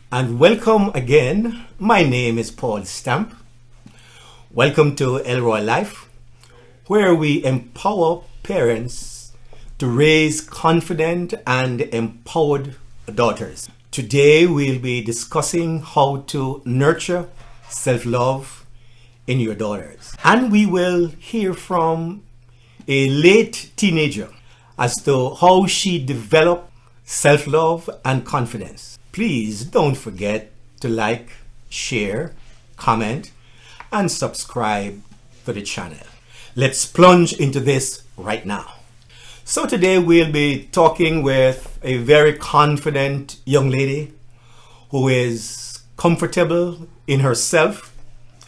And welcome again. My name is Paul Stamp. Welcome to Elroy Life, where we empower parents to raise confident and empowered daughters. Today we'll be discussing how to nurture self-love in your daughters. And we will hear from a late teenager as to how she developed self-love and confidence. Please don't forget to like, share, comment, and subscribe to the channel. Let's plunge into this right now. So today we'll be talking with a very confident young lady who is comfortable in herself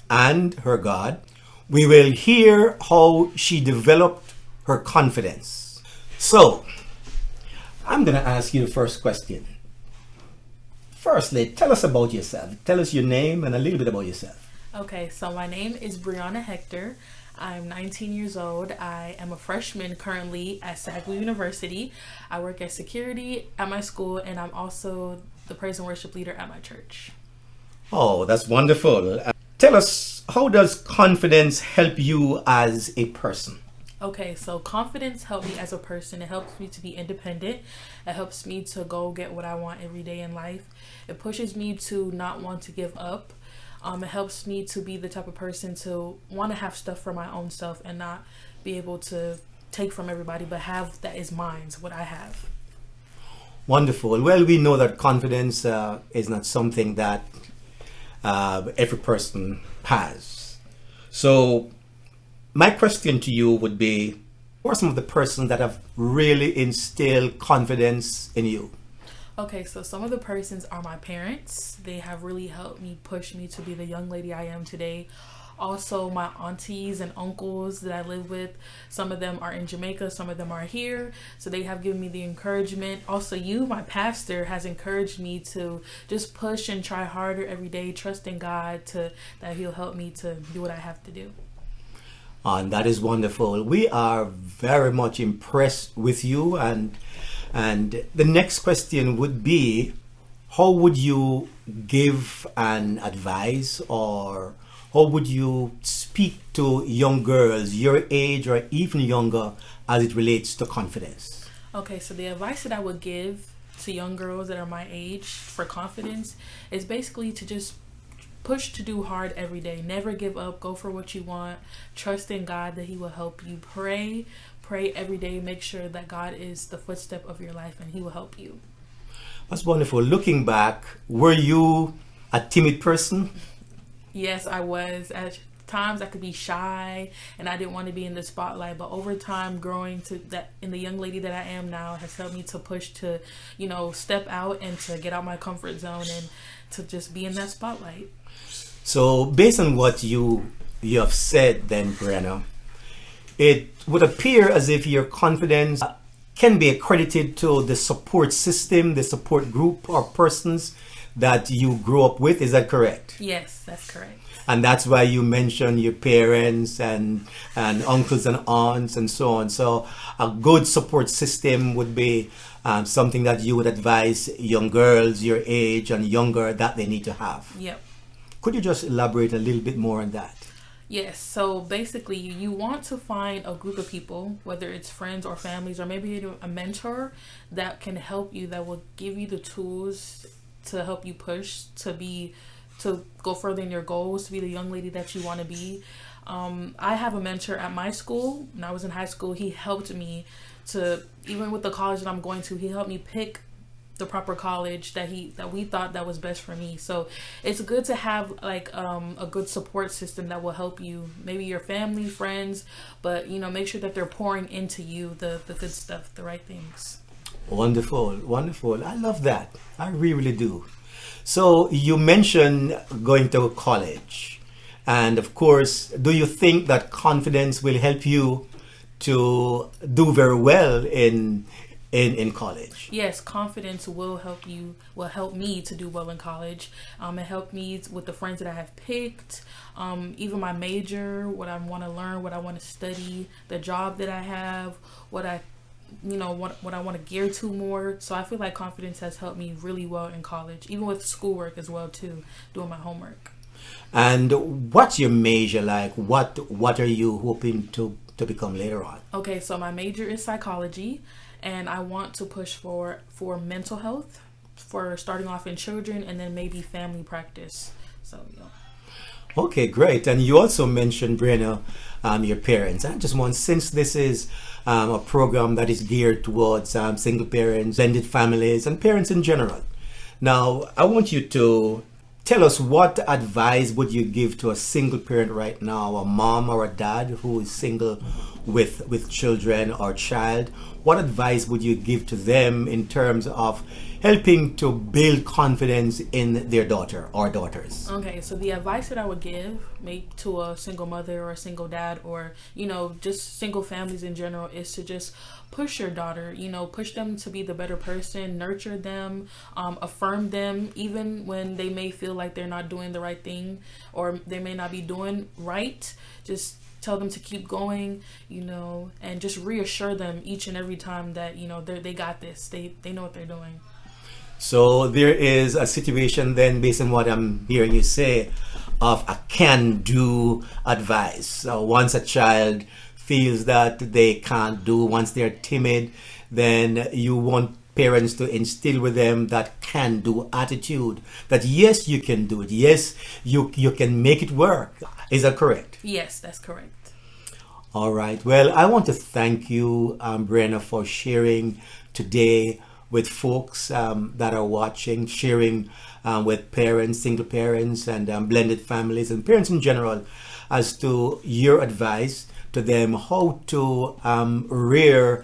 and her God. We will hear how she developed her confidence. So, I'm going to ask you the first question. Firstly, tell us about yourself. Tell us your name and a little bit about yourself. Okay, so my name is Brianna Hector. I'm 19 years old. I am a freshman currently at Saguaro University. I work as security at my school, and I'm also the praise and worship leader at my church. Oh, that's wonderful. Tell us, how does confidence help you as a person? Okay, so confidence helped me as a person. It helps me to be independent. It helps me to go get what I want every day in life. It pushes me to not want to give up. It helps me to be the type of person to want to have stuff for my own self and not be able to take from everybody, but have that is mine, what I have. Wonderful. Well, we know that confidence is not something that every person has. So, my question to you would be, who are some of the persons that have really instilled confidence in you? Okay, so some of the persons are my parents. They have really helped me push me to be the young lady I am today. Also, my aunties and uncles that I live with, some of them are in Jamaica, some of them are here. So they have given me the encouragement. Also, you, my pastor, has encouraged me to just push and try harder every day, trusting God that He'll help me to do what I have to do. And that is wonderful. We are very much impressed with you. And the next question would be, how would you give an advice, or how would you speak to young girls your age or even younger as it relates to confidence? Okay, so the advice that I would give to young girls that are my age for confidence is basically to just push to do hard every day. Never give up. Go for what you want. Trust in God that He will help you. Pray every day. Make sure that God is the footstep of your life and He will help you. That's wonderful. Looking back, were you a timid person? Yes, I was. At times I could be shy and I didn't want to be in the spotlight, but over time growing to that in the young lady that I am now has helped me to push to, step out and to get out my comfort zone and to just be in that spotlight. So based on what you have said then, Brianna, it would appear as if your confidence can be accredited to the support system, the support group or persons that you grew up with. Is that correct? Yes, that's correct. And that's why you mentioned your parents and uncles and aunts and so on. So a good support system would be something that you would advise young girls your age and younger that they need to have. Yep. Could you just elaborate a little bit more on that? Yes, so basically you want to find a group of people, whether it's friends or families or maybe a mentor that can help you, that will give you the tools to help you push to go further in your goals, to be the young lady that you want to be. I have a mentor at my school. When I was in high school, he helped me to, even with the college that I'm going to, he helped me pick the proper college that we thought that was best for me. So it's good to have a good support system that will help you, maybe your family, friends, but make sure that they're pouring into you the good stuff, the right things. Wonderful. I love that. I really do. So you mentioned going to college, and of course, do you think that confidence will help you to do very well in college? Yes, confidence will help me to do well in college. It helped me with the friends that I have picked, even my major, what I want to learn, what I want to study, the job that I have, what I what I want to gear to more. So I feel like confidence has helped me really well in college, even with schoolwork as well too, doing my homework. And what's your major like? What are you hoping to become later on? Okay, so my major is psychology, and I want to push for mental health, for starting off in children and then maybe family practice. So yeah. Okay, great. And you also mentioned, Brenna, your parents. I just want, since this is a program that is geared towards single parents, blended families, and parents in general. Now, I want you to tell us, what advice would you give to a single parent right now, a mom or a dad who is single with children or child? What advice would you give to them in terms of helping to build confidence in their daughter or daughters? Okay, so the advice that I would give maybe to a single mother or a single dad, or just single families in general, is to just push your daughter, push them to be the better person, nurture them, affirm them even when they may feel like they're not doing the right thing or they may not be doing right. Just tell them to keep going, and just reassure them each and every time that they got this, they know what they're doing. So there is a situation then, based on what I'm hearing you say, of a can-do advice. So once a child feels that they can't do, once they're timid, then you want parents to instill with them that can-do attitude. That yes, you can do it. Yes, you can make it work. Is that correct? Yes, that's correct. All right. Well, I want to thank you, Brenna, for sharing today with folks that are watching, sharing with parents, single parents, and blended families, and parents in general, as to your advice to them how to rear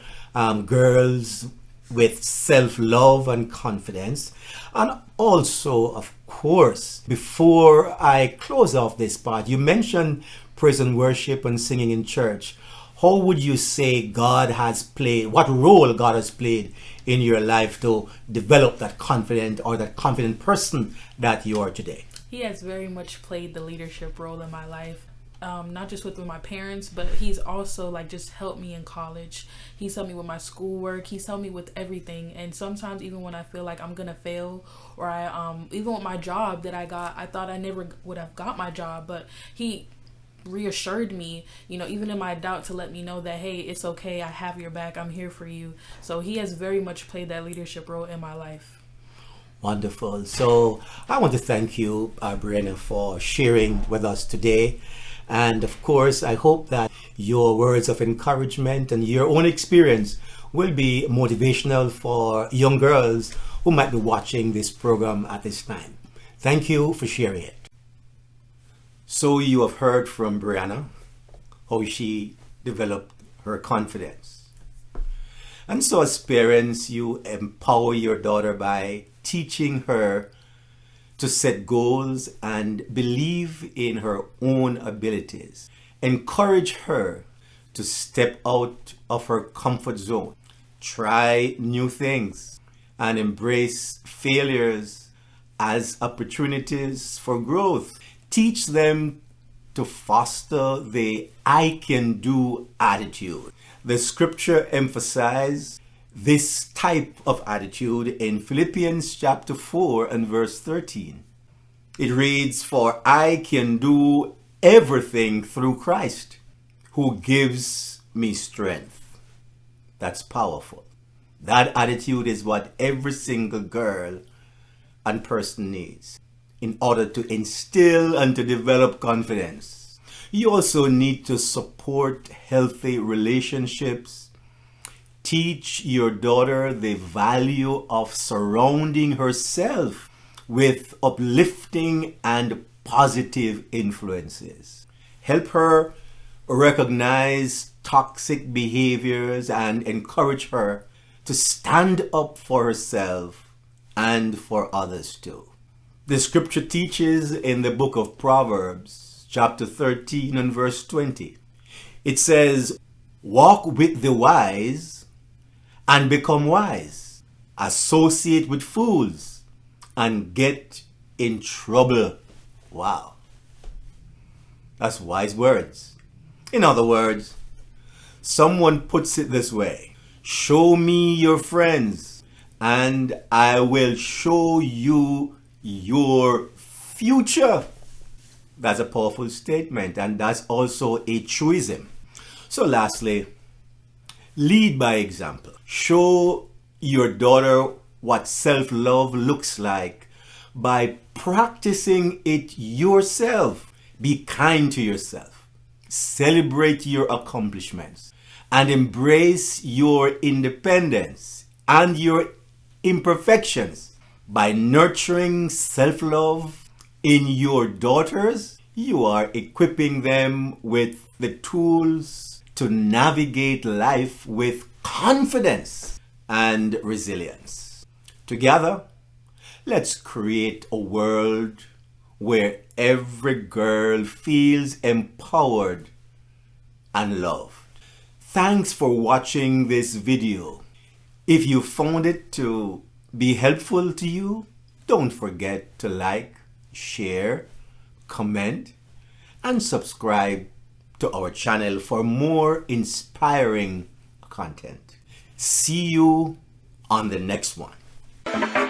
girls with self-love and confidence. And also, of course, before I close off this part, you mentioned praise and worship and singing in church. How would you say God has played, what role God has played in your life to develop that confident or that confident person that you are today? He has very much played the leadership role in my life. Not just with my parents, but he's also just helped me in college. He's helped me with my schoolwork. He's helped me with everything. And sometimes even when I feel like I'm gonna fail, or even with my job that I got, I thought I never would have got my job, but he reassured me, even in my doubt, to let me know that, hey, it's okay, I have your back, I'm here for you. So he has very much played that leadership role in my life. Wonderful. So I want to thank you, Brenna, for sharing with us today. And of course, I hope that your words of encouragement and your own experience will be motivational for young girls who might be watching this program at this time. Thank you for sharing it. So you have heard from Brianna how she developed her confidence. And so as parents, you empower your daughter by teaching her to set goals and believe in her own abilities. Encourage her to step out of her comfort zone, try new things, and embrace failures as opportunities for growth. Teach them to foster the I can do attitude. The scripture emphasizes this type of attitude in Philippians chapter 4 and verse 13. It reads, "For I can do everything through Christ who gives me strength." That's powerful. That attitude is what every single girl and person needs in order to instill and to develop confidence. You also need to support healthy relationships. Teach your daughter the value of surrounding herself with uplifting and positive influences. Help her recognize toxic behaviors and encourage her to stand up for herself and for others too. The scripture teaches in the book of Proverbs, chapter 13 and verse 20. It says, "Walk with the wise and become wise. Associate with fools and get in trouble." Wow. That's wise words. In other words, someone puts it this way: Show me your friends, and I will show you your future. That's a powerful statement, and that's also a truism. So lastly, lead by example. Show your daughter what self-love looks like by practicing it yourself. Be kind to yourself. Celebrate your accomplishments and embrace your independence and your imperfections. By nurturing self-love in your daughters, you are equipping them with the tools to navigate life with confidence and resilience. Together, let's create a world where every girl feels empowered and loved. Thanks for watching this video. If you found it to be helpful to you, don't forget to like, share, comment, and subscribe to our channel for more inspiring content. See you on the next one.